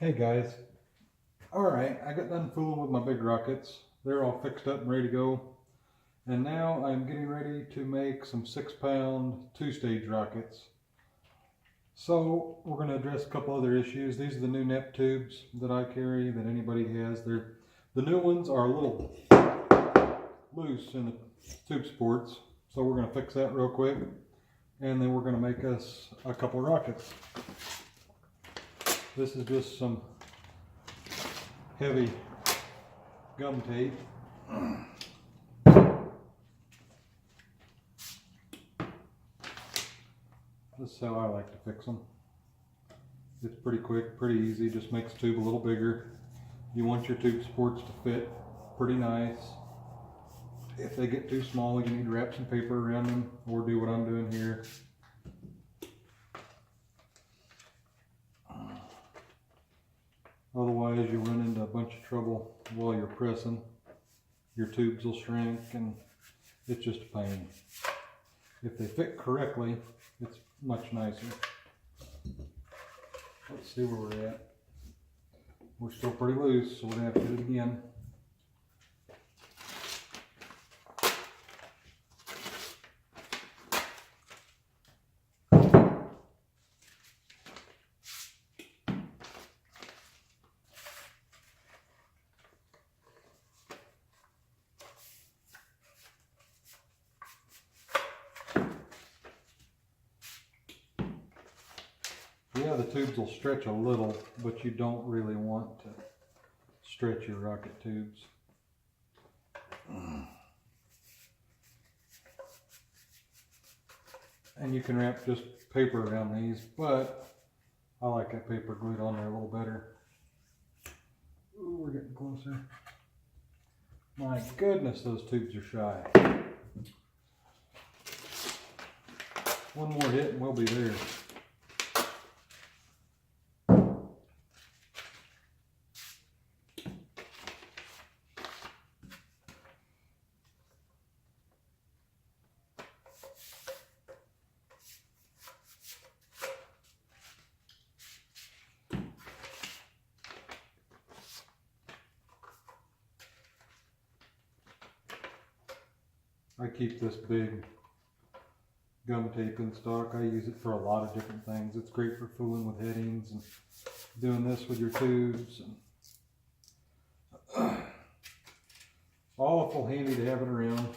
Hey guys, alright, I got done fooling with my big rockets. They're all fixed up and ready to go. And now I'm getting ready to make some 6-pound 2-stage rockets. So we're going to address a couple other issues. These are the new NEP tubes that I carry, that anybody has. The new ones are a little loose in the tube supports, so we're going to fix that real quick. And then we're going to make us a couple rockets. This is just some heavy gum tape. This is how I like to fix them. It's pretty quick, pretty easy, just makes the tube a little bigger. You want your tube supports to fit pretty nice. If they get too small, you need to wrap some paper around them or do what I'm doing here. Otherwise, you'll run into a bunch of trouble while you're pressing. Your tubes will shrink and it's just a pain. If they fit correctly, it's much nicer. Let's see where we're at. We're still pretty loose, so we're going to have to do it again. Yeah, the tubes will stretch a little, but you don't really want to stretch your rocket tubes. And you can wrap just paper around these, but I like that paper glued on there a little better. Ooh, we're getting closer. My goodness, those tubes are shy. One more hit and we'll be there. I keep this big gum tape in stock. I use it for a lot of different things. It's great for fooling with headings and doing this with your tubes. And awful handy to have it around.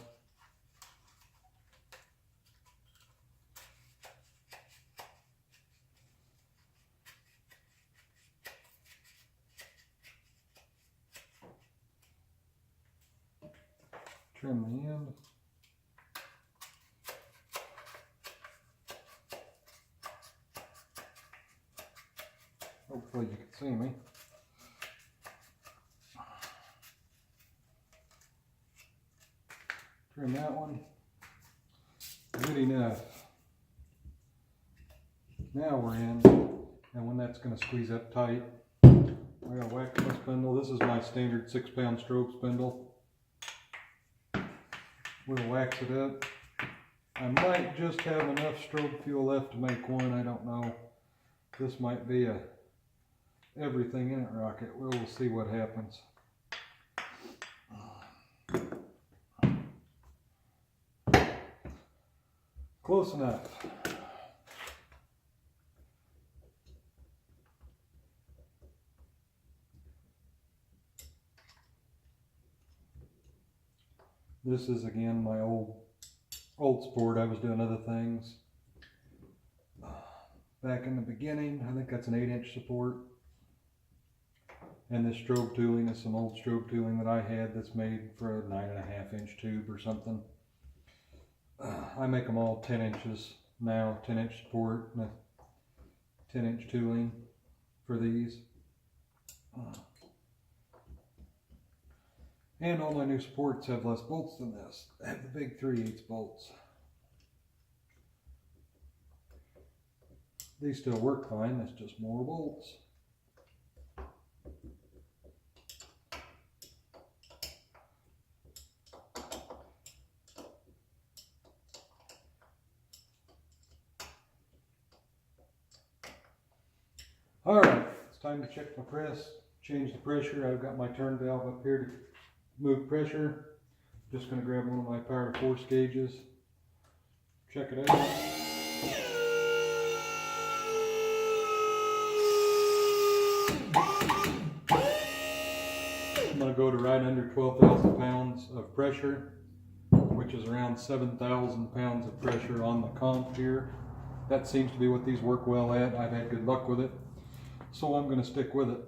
Trim the end. Hopefully you can see me. Trim that one. Good enough. Now we're in, and when that's going to squeeze up tight, I'm going to whack my spindle. This is my standard 6-pound strobe spindle. We'll wax it up. I might just have enough strobe fuel left to make one, I don't know. This might be a everything in it rocket. We'll see what happens. Close enough. This is again my old sport. I was doing other things back in the beginning. I think that's an 8-inch support. And this strobe tooling is some old strobe tooling that I had that's made for a 9.5-inch tube or something. I make them all 10 inches now, 10-inch support and a 10-inch tooling for these. And all my new supports have less bolts than this. I have the big 3/8 bolts. These still work fine, that's just more bolts. Alright, time to check my press, change the pressure. I've got my turn valve up here to move pressure. Just going to grab one of my power force gauges, check it out. I'm going to go to right under 12,000 pounds of pressure, which is around 7,000 pounds of pressure on the comp here. That seems to be what these work well at. I've had good luck with it, so I'm going to stick with it.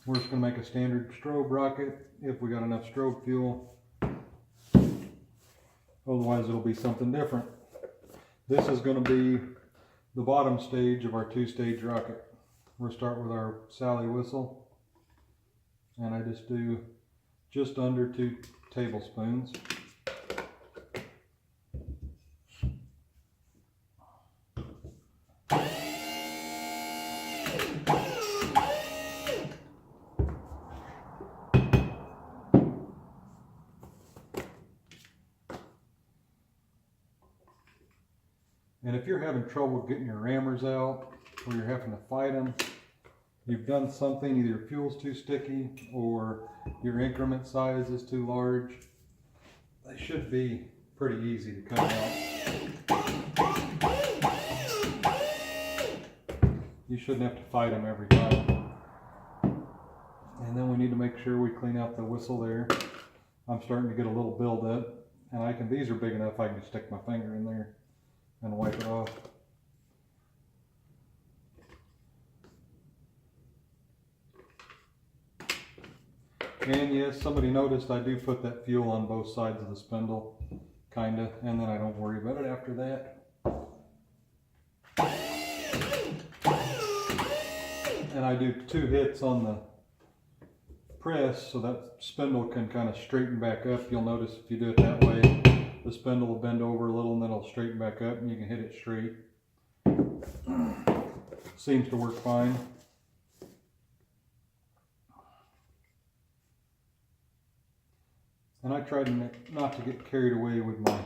We're just going to make a standard strobe rocket if we got enough strobe fuel. Otherwise it'll be something different. This is going to be the bottom stage of our two-stage rocket. We'll start with our Sally whistle, and I just do just under 2 tablespoons. And if you're having trouble getting your rammers out, or you're having to fight them, you've done something, either your fuel's too sticky or your increment size is too large, they should be pretty easy to come out. You shouldn't have to fight them every time. And then we need to make sure we clean out the whistle there. I'm starting to get a little buildup, and these are big enough I can just stick my finger in there and wipe it off. And yes, somebody noticed I do put that fuel on both sides of the spindle, kinda, and then I don't worry about it after that. And I do 2 hits on the press so that spindle can kind of straighten back up. You'll notice if you do it that way, the spindle will bend over a little and then it'll straighten back up and you can hit it straight. Seems to work fine. And I try not to get carried away with my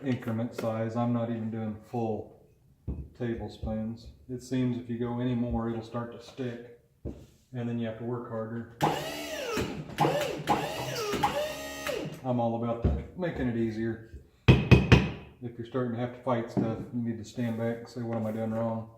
increment size. I'm not even doing full tablespoons. It seems if you go any more, it'll start to stick, and then you have to work harder. I'm all about that, making it easier. If you're starting to have to fight stuff, you need to stand back and say, what am I doing wrong?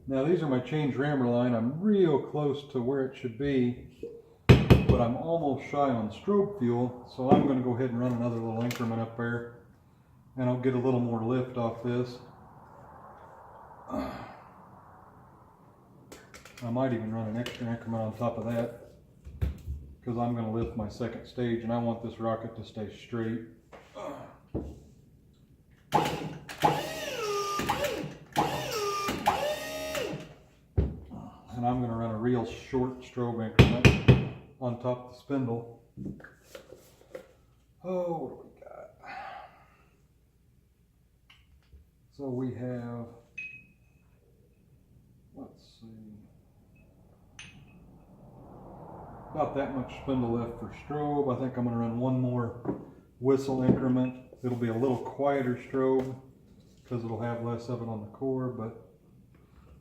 Now these are my change rammer line. I'm real close to where it should be, but I'm almost shy on strobe fuel, so I'm going to go ahead and run another little increment up there, and I'll get a little more lift off this. I might even run an extra increment on top of that, because I'm going to lift my second stage, and I want this rocket to stay straight. And I'm going to run a real short strobe increment on top of the spindle. Oh, what do we got? So we have, let's see, about that much spindle left for strobe. I think I'm going to run one more whistle increment. It'll be a little quieter strobe because it'll have less of it on the core, but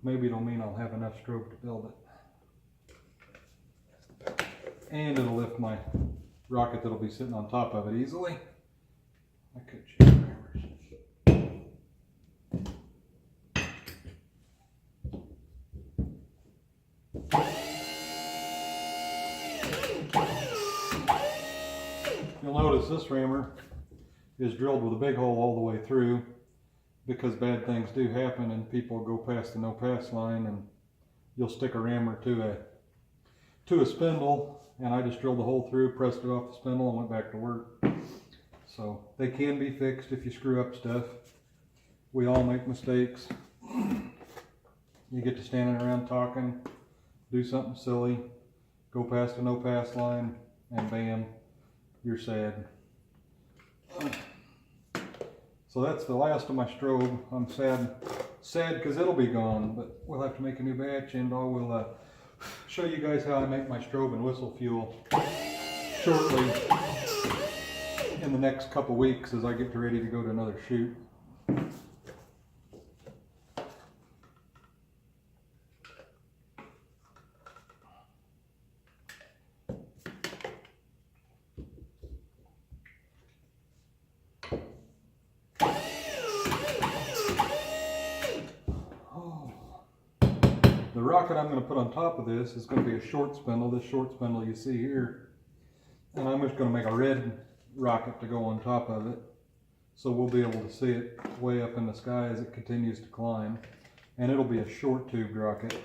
maybe it'll mean I'll have enough strobe to build it. And it'll lift my rocket that'll be sitting on top of it easily. I could change rammers. You'll notice this rammer is drilled with a big hole all the way through, because bad things do happen and people go past the no pass line and you'll stick a rammer to a spindle, and I just drilled the hole through, pressed it off the spindle, and went back to work. So they can be fixed if you screw up stuff. We all make mistakes. You get to standing around talking, do something silly, go past a no pass line, and bam, you're sad. So that's the last of my strobe. I'm sad sad because it'll be gone, but we'll have to make a new batch, and I will show you guys how I make my strobe and whistle fuel shortly in the next couple weeks as I get ready to go to another shoot. The rocket I'm going to put on top of this is going to be a short spindle, this short spindle you see here. And I'm just going to make a red rocket to go on top of it. So we'll be able to see it way up in the sky as it continues to climb. And it'll be a short tube rocket.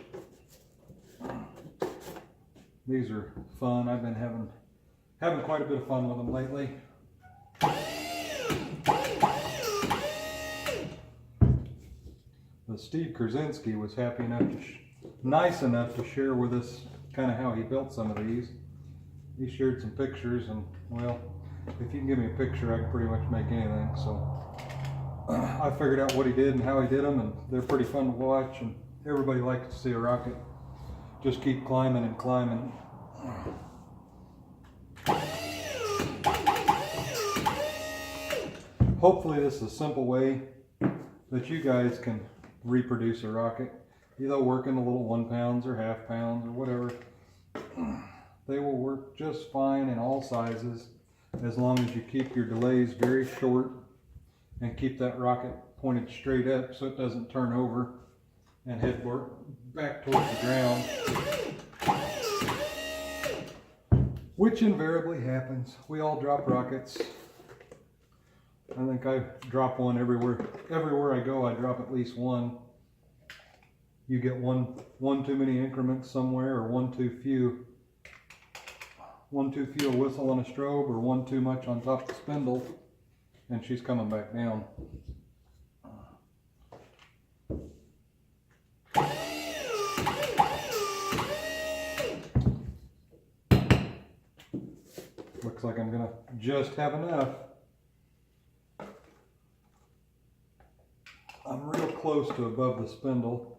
These are fun. I've been having quite a bit of fun with them lately. Steve Krasinski was happy enough to nice enough to share with us kind of how he built some of these. He shared some pictures, and well, if you can give me a picture, I can pretty much make anything. So I figured out what he did and how he did them, and they're pretty fun to watch, and everybody likes to see a rocket just keep climbing and climbing. Hopefully this is a simple way that you guys can reproduce a rocket. Either work in the little 1 pounds or half pounds or whatever. They will work just fine in all sizes as long as you keep your delays very short and keep that rocket pointed straight up so it doesn't turn over and head back towards the ground, which invariably happens. We all drop rockets. I think I drop one everywhere I go. I drop at least one. You get one too many increments somewhere, or one too few a whistle on a strobe, or one too much on top of the spindle, and she's coming back down. Looks like I'm gonna just have enough. I'm real close to above the spindle.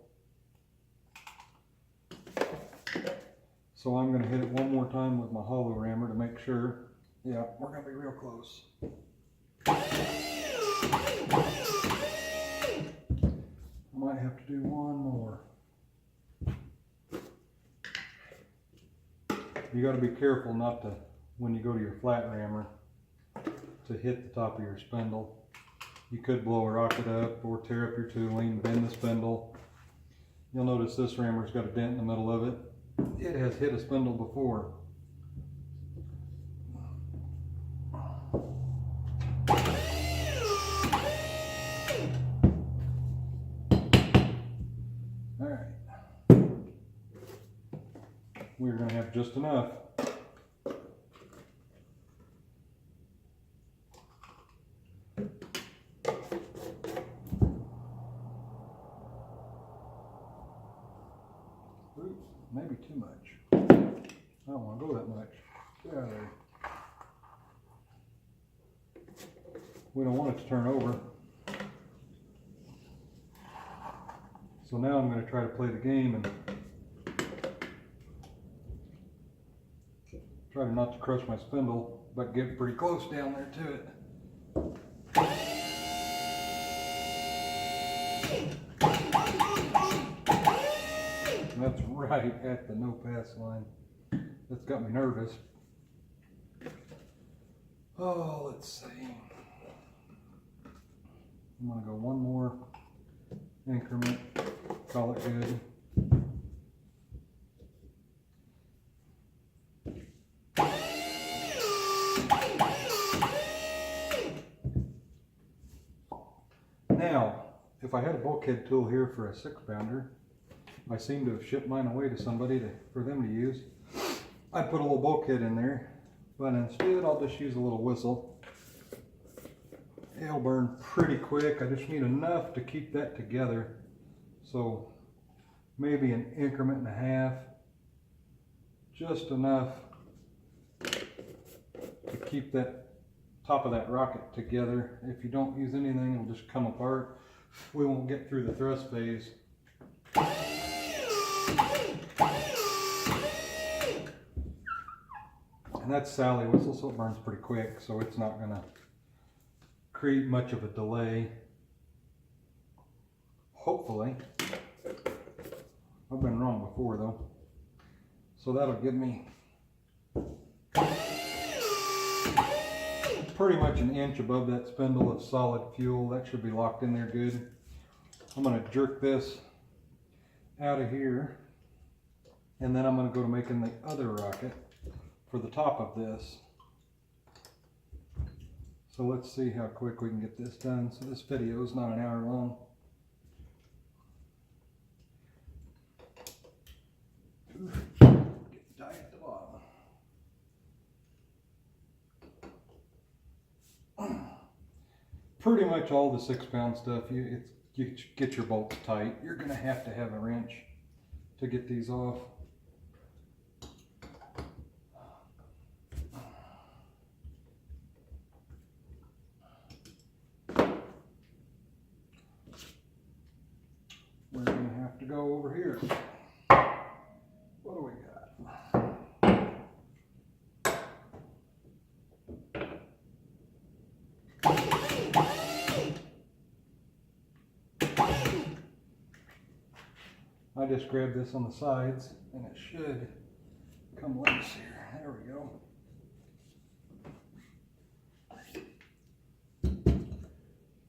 So I'm going to hit it one more time with my hollow rammer to make sure. Yeah, we're going to be real close. I might have to do one more. You got to be careful not to, when you go to your flat rammer, to hit the top of your spindle. You could blow a rocket up or tear up your tooling, bend the spindle. You'll notice this rammer's got a dent in the middle of it. It has hit a spindle before. Alright. We're going to have just enough. Maybe too much. I don't want to go that much. Get out of there. We don't want it to turn over. So now I'm going to try to play the game and try not to crush my spindle, but get pretty close down there to it. That's right at the no pass line. That's got me nervous. Oh, let's see. I'm going to go one more increment. Call it good. Now, if I had a bulkhead tool here for a 6-pounder, I seem to have shipped mine away to somebody for them to use. I'd put a little bulkhead in there, but instead I'll just use a little whistle. It'll burn pretty quick. I just need enough to keep that together. So maybe an increment and a half. Just enough to keep that top of that rocket together. If you don't use anything, it'll just come apart. we won't get through the thrust phase. And that's Sally whistle, so it burns pretty quick, so it's not going to create much of a delay. Hopefully. I've been wrong before though. So that'll give me pretty much an inch above that spindle of solid fuel. That should be locked in there good. I'm going to jerk this out of here, and then I'm going to go to making the other rocket for the top of this. So let's see how quick we can get this done. So this video is not an hour long. Get tight at the bottom. Pretty much all the 6-pound stuff, you get your bolts tight. You're going to have a wrench to get these off. We're going to have to go over here. What do we got? I just grabbed this on the sides and it should come loose here. There we go.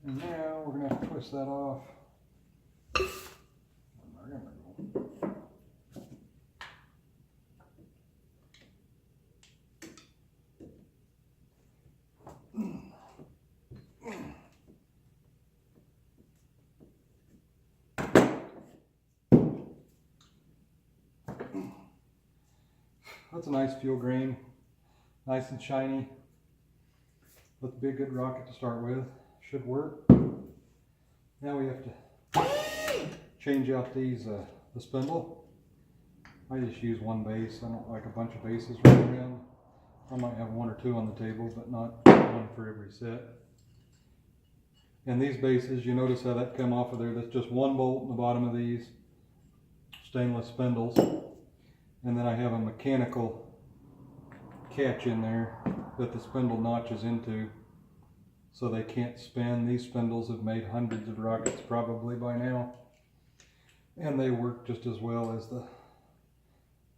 And now we're going to have to twist that off. That's a nice fuel grain, nice and shiny. That's a big good rocket to start with. Should work. Now we have to change out these the spindle. I just use one base. I don't like a bunch of bases running around. I might have one or two on the table, but not one for every set. And these bases, you notice how that come off of there. That's just one bolt in the bottom of these stainless spindles. And then I have a mechanical catch in there that the spindle notches into so they can't spin. These spindles have made hundreds of rockets probably by now. And they work just as well as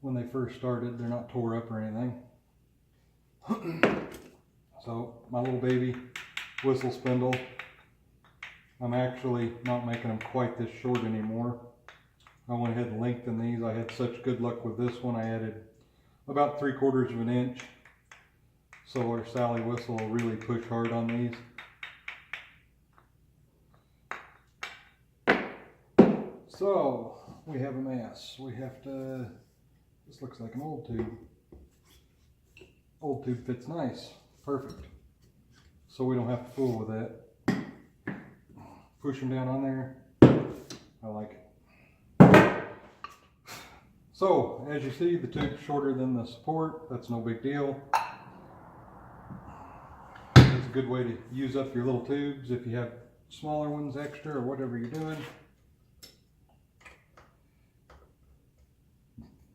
when they first started. They're not tore up or anything. So my little baby whistle spindle, I'm actually not making them quite this short anymore. I went ahead and lengthened these. I had such good luck with this one. I added about 3/4 of an inch. So our Sally whistle will really push hard on these. So we have a mess. We have to, this looks like an old tube. Old tube fits nice, perfect. So we don't have to fool with that. Push them down on there. I like it. So, as you see, the tube's shorter than the support. That's no big deal. It's a good way to use up your little tubes if you have smaller ones extra or whatever you're doing.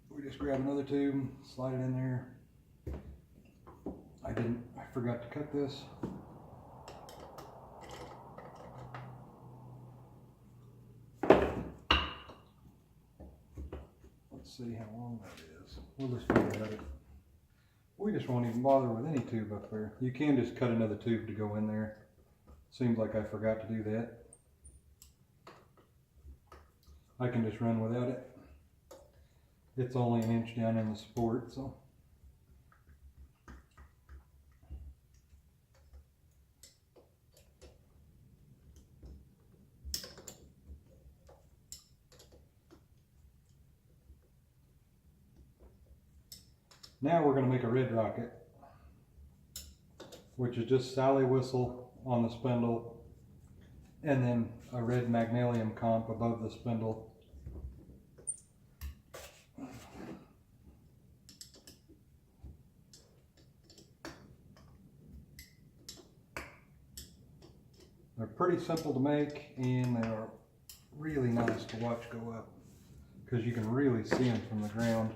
We just grab another tube, slide it in there. I forgot to cut this. See how long that is. We'll just figure it out. We just won't even bother with any tube up there. You can just cut another tube to go in there. Seems like I forgot to do that. I can just run without it. It's only an inch down in the support, so. Now we're going to make a red rocket, which is just Sally whistle on the spindle and then a red magnesium comp above the spindle. They're pretty simple to make, and they are really nice to watch go up because you can really see them from the ground.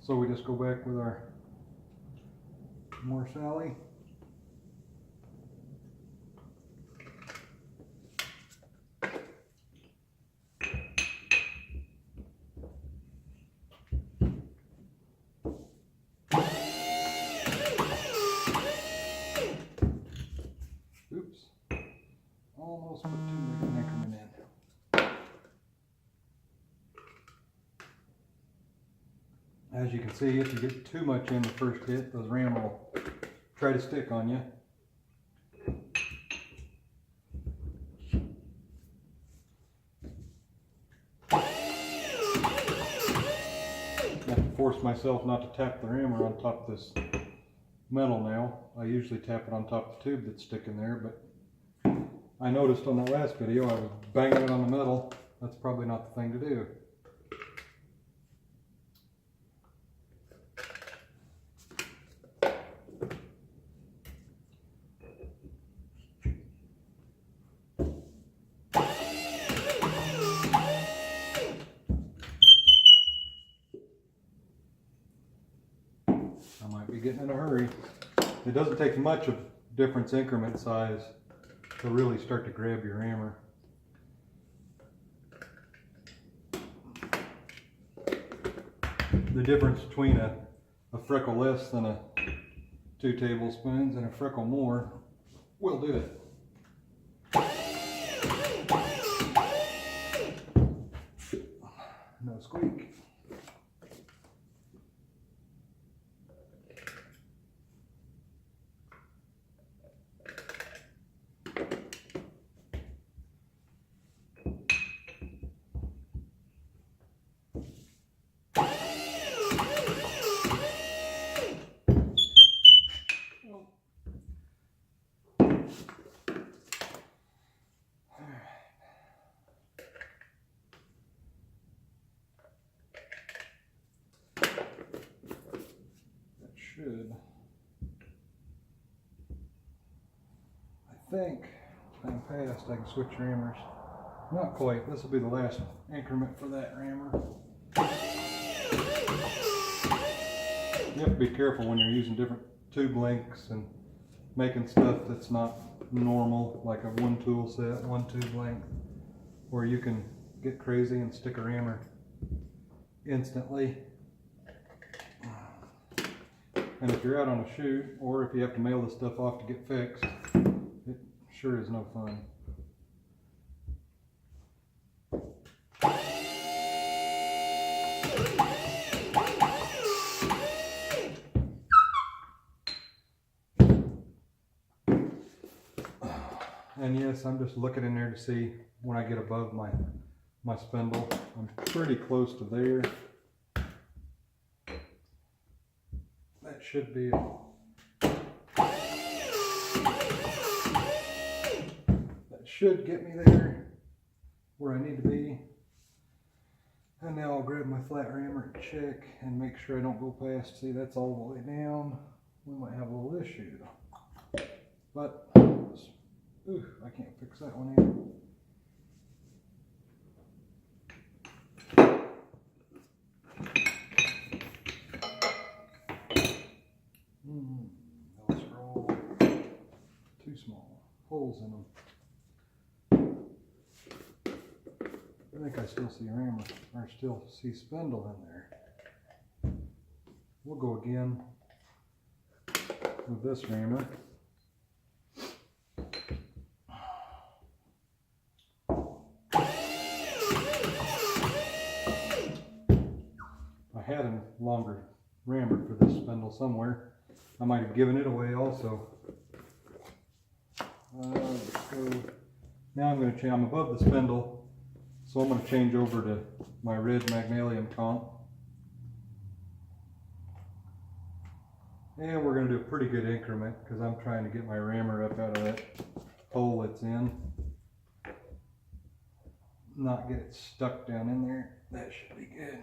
So we just go back with our more Sally. Oops, almost put too big an increment in. As you can see, if you get too much in the first hit, those ram will try to stick on you. I have to force myself not to tap the rammer on top of this metal now. I usually tap it on top of the tube that's sticking there, but I noticed on the last video I was banging it on the metal. That's probably not the thing to do. I might be getting in a hurry. It doesn't take much of difference increment size to really start to grab your hammer. The difference between a freckle less than a 2 tablespoons and a freckle more will do it. No squeak. Should. I think I'm past. I can switch rammers. Not quite. This will be the last increment for that rammer. You have to be careful when you're using different tube lengths and making stuff that's not normal, like a one tool set, one tube length, where you can get crazy and stick a rammer instantly. And if you're out on a shoot, or if you have to mail this stuff off to get fixed, it sure is no fun. And yes, I'm just looking in there to see when I get above my spindle. I'm pretty close to there. That should be it. That should get me there where I need to be. And now I'll grab my flat rammer and check and make sure I don't go past. See, that's all the way down. We might have a little issue. But, ooh, I can't fix that one either. Those are all too small. Holes in them. I think I still see rammer, or still see spindle in there. We'll go again with this rammer. I had a longer rammer for this spindle somewhere. I might have given it away also. So now I'm going to change. I'm above the spindle, so I'm going to change over to my red magnesium comp. And we're going to do a pretty good increment because I'm trying to get my rammer up out of that hole it's in. Not get it stuck down in there. That should be good.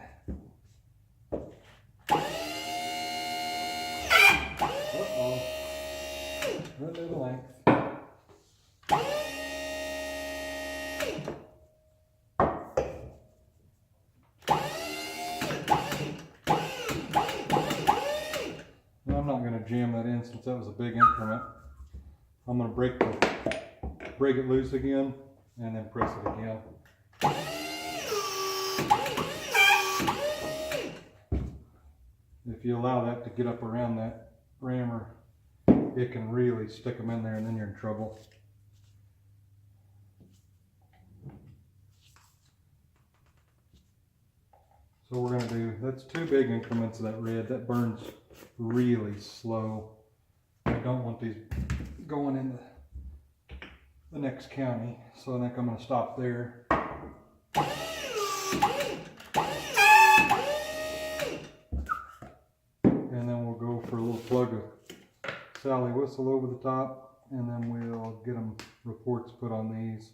Uh-oh. Run to the length. Now I'm not going to jam that in since that was a big increment. I'm going to break it loose again and then press it again. If you allow that to get up around that rammer, it can really stick them in there and then you're in trouble. So we're going to do, that's 2 big increments of that red. That burns really slow. I don't want these going into the next county, so I think I'm going to stop there. And then we'll go for a little plug of Sally whistle over the top, and then we'll get them reports put on these,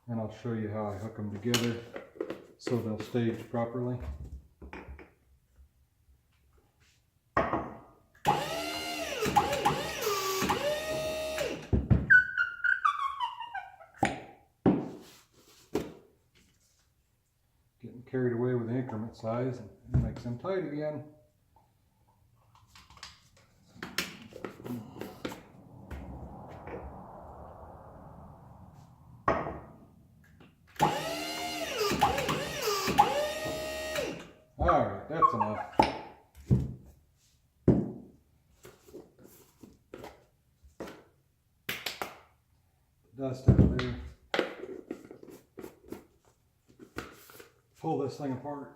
and I'll show you how I hook them together so they'll stage properly. Getting carried away with the increment size and makes them tight again. Alright, that's enough. Dust out of there. Pull this thing apart.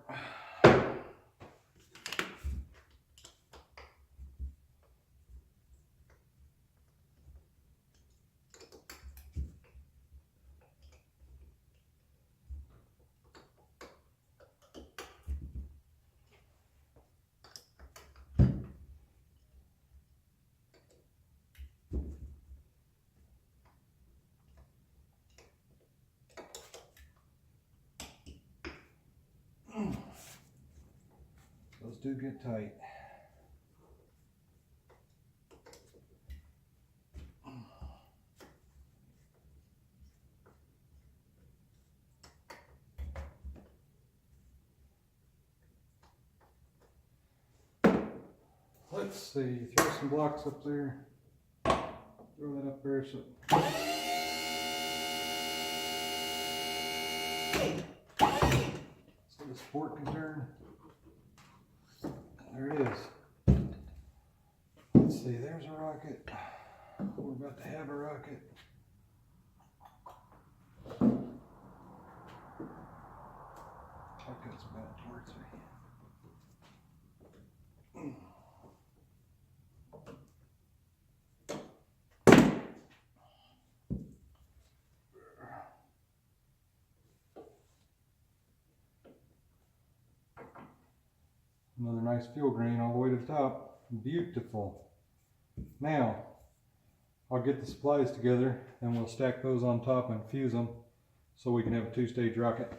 Those do get tight. Let's see, throw some blocks up there. Throw that up there so the support can turn. There it is. Let's see, there's a rocket. We're about to have a rocket. I've got some bad parts right here. Another nice fuel grain all the way to the top. Beautiful. Now, I'll get the supplies together and we'll stack those on top and fuse them so we can have a 2-stage rocket.